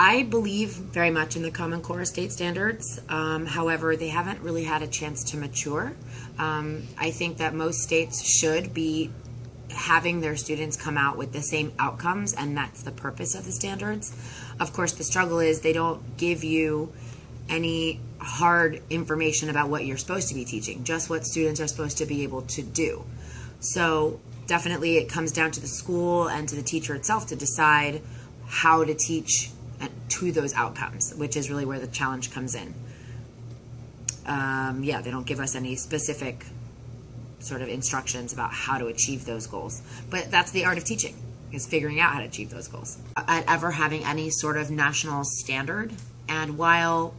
I believe very much in the Common Core state standards. However, they haven't really had a chance to mature. I think that most states should be having their students come out with the same outcomes, and that's the purpose of the standards. Of course, the struggle is they don't give you any hard information about what you're supposed to be teaching, just what students are supposed to be able to do. So definitely it comes down to the school and to the teacher itself to decide how to teach to those outcomes, which is really where the challenge comes in. Yeah, they don't give us any specific sort of instructions about how to achieve those goals. But that's the art of teaching, is figuring out how to achieve those goals. At ever having any sort of national standard, and while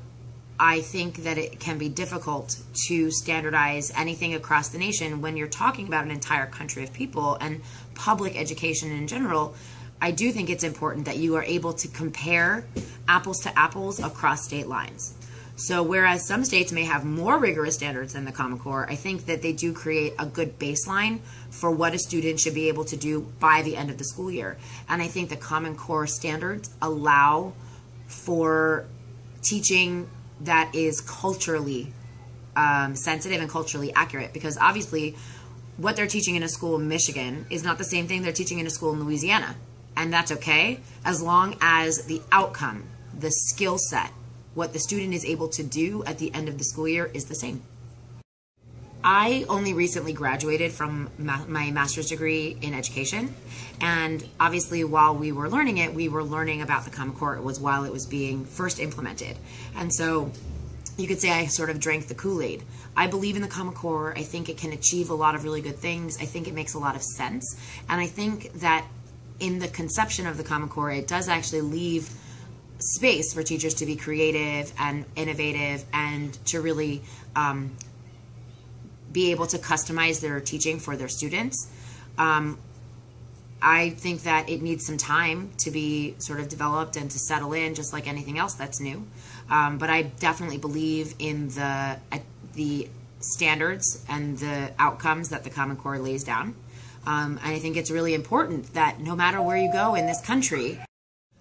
I think that it can be difficult to standardize anything across the nation when you're talking about an entire country of people and public education in general, I do think it's important that you are able to compare apples to apples across state lines. So whereas some states may have more rigorous standards than the Common Core, I think that they do create a good baseline for what a student should be able to do by the end of the school year. And I think the Common Core standards allow for teaching that is culturally sensitive and culturally accurate, because obviously what they're teaching in a school in Michigan is not the same thing they're teaching in a school in Louisiana. And that's okay, as long as the outcome, the skill set, what the student is able to do at the end of the school year is the same. I only recently graduated from my master's degree in education, and obviously while we were learning it, we were learning about the Common Core. It was while it was being first implemented. And so you could say I sort of drank the Kool-Aid. I believe in the Common Core. I think it can achieve a lot of really good things. I think it makes a lot of sense. And I think that in the conception of the Common Core, it does actually leave space for teachers to be creative and innovative and to really be able to customize their teaching for their students. I think that it needs some time to be sort of developed and to settle in, just like anything else that's new. But I definitely believe in the standards and the outcomes that the Common Core lays down. And I think it's really important that no matter where you go in this country,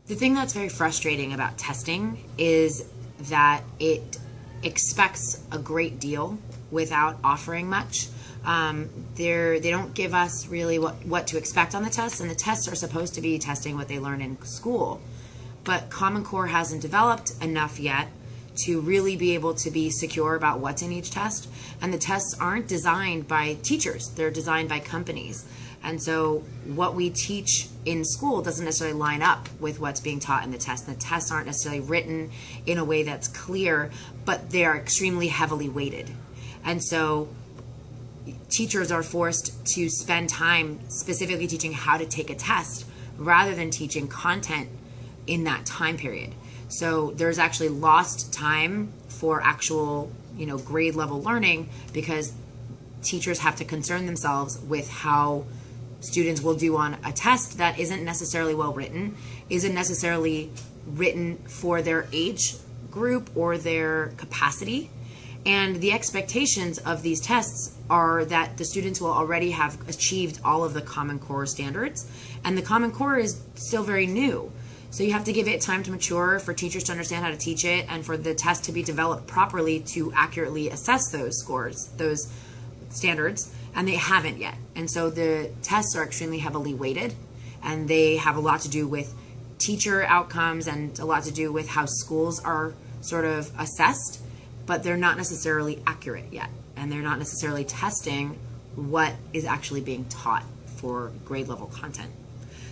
the thing that's very frustrating about testing is that it expects a great deal without offering much. They don't give us really what to expect on the tests, and the tests are supposed to be testing what they learn in school. But Common Core hasn't developed enough yet to really be able to be secure about what's in each test. And the tests aren't designed by teachers, they're designed by companies. And so what we teach in school doesn't necessarily line up with what's being taught in the test. And the tests aren't necessarily written in a way that's clear, but they are extremely heavily weighted. And so teachers are forced to spend time specifically teaching how to take a test rather than teaching content in that time period. So there's actually lost time for actual, grade level learning, because teachers have to concern themselves with how students will do on a test that isn't necessarily well written, isn't necessarily written for their age group or their capacity. And the expectations of these tests are that the students will already have achieved all of the Common Core standards, and the Common Core is still very new. So you have to give it time to mature, for teachers to understand how to teach it, and for the test to be developed properly to accurately assess those scores, those standards, and they haven't yet. And so the tests are extremely heavily weighted, and they have a lot to do with teacher outcomes and a lot to do with how schools are sort of assessed, but they're not necessarily accurate yet, and they're not necessarily testing what is actually being taught for grade level content.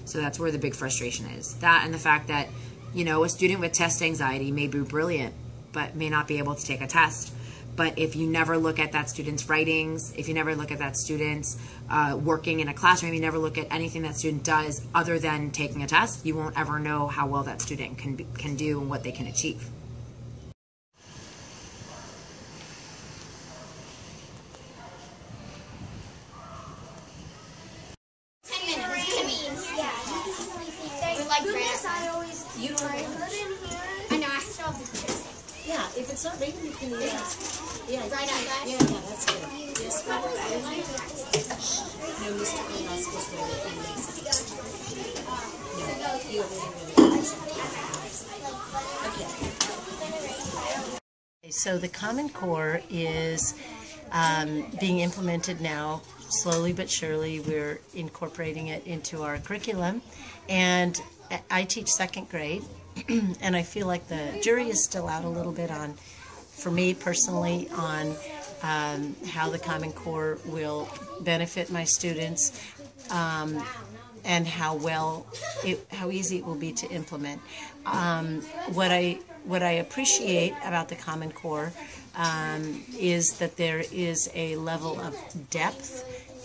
So that's where the big frustration is. That and the fact that, a student with test anxiety may be brilliant, but may not be able to take a test. But if you never look at that student's writings, if you never look at that student's working in a classroom, you never look at anything that student does other than taking a test, you won't ever know how well that student can do and what they can achieve. Yeah, if it's not raining, you can eat it. Yeah, right outside? Yeah, that's good. Yes, no, Mr. You're not supposed to. No, you So the Common Core is being implemented now, slowly but surely. We're incorporating it into our curriculum, and I teach second grade, and I feel like the jury is still out a little bit on, for me personally, on how the Common Core will benefit my students, and how easy it will be to implement. What I appreciate about the Common Core is that there is a level of depth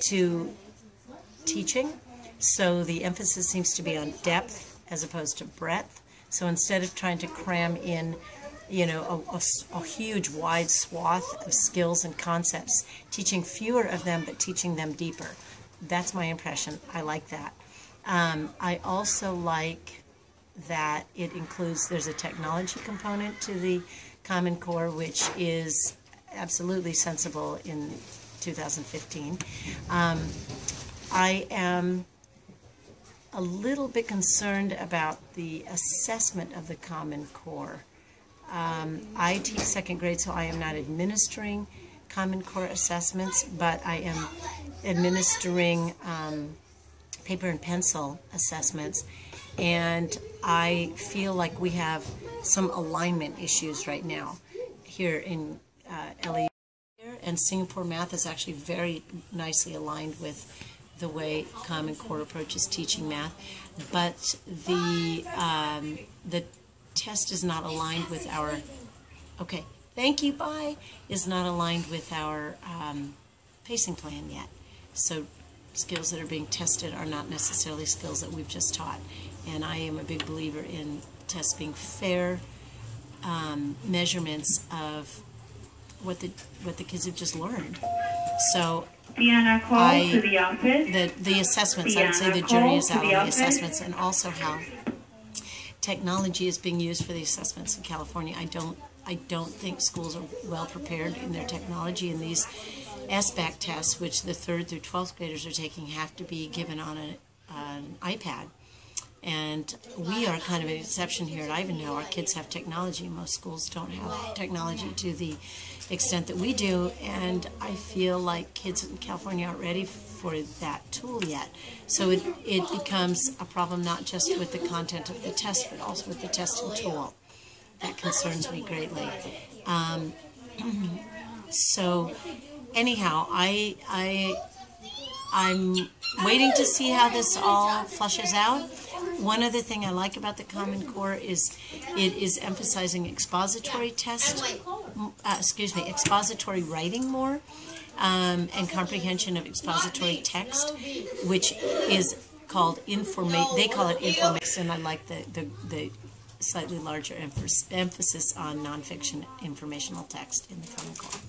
to teaching. So the emphasis seems to be on depth as opposed to breadth. So instead of trying to cram in, you know, a huge wide swath of skills and concepts, teaching fewer of them but teaching them deeper. That's my impression. I like that. I also like that it includes, there's a technology component to the Common Core, which is absolutely sensible in 2015. I am a little bit concerned about the assessment of the Common Core. I teach second grade, so I am not administering Common Core assessments, but I am administering paper and pencil assessments, and I feel like we have some alignment issues right now here in LEU, and Singapore Math is actually very nicely aligned with the way Common Core approaches teaching math, but the test is not aligned with our, okay, thank you, bye, is not aligned with our pacing plan yet. So skills that are being tested are not necessarily skills that we've just taught. And I am a big believer in tests being fair measurements of what the kids have just learned. So Deanna, call to the office. The assessments, Deanna, I would say the jury is out on the office. assessments, and also how technology is being used for the assessments in California. I don't think schools are well prepared in their technology, and these SBAC tests, which the 3rd through 12th graders are taking, have to be given on an iPad. And we are kind of an exception here at Ivanhoe. Our kids have technology. Most schools don't have technology to the extent that we do, and I feel like kids in California aren't ready for that tool yet. So it becomes a problem not just with the content of the test, but also with the testing tool. That concerns me greatly. So anyhow, I'm waiting to see how this all flushes out. One other thing I like about the Common Core is it is emphasizing expository expository writing more, and comprehension of expository text, which is called they call it information, and I like the slightly larger emphasis on nonfiction informational text in the Common Core.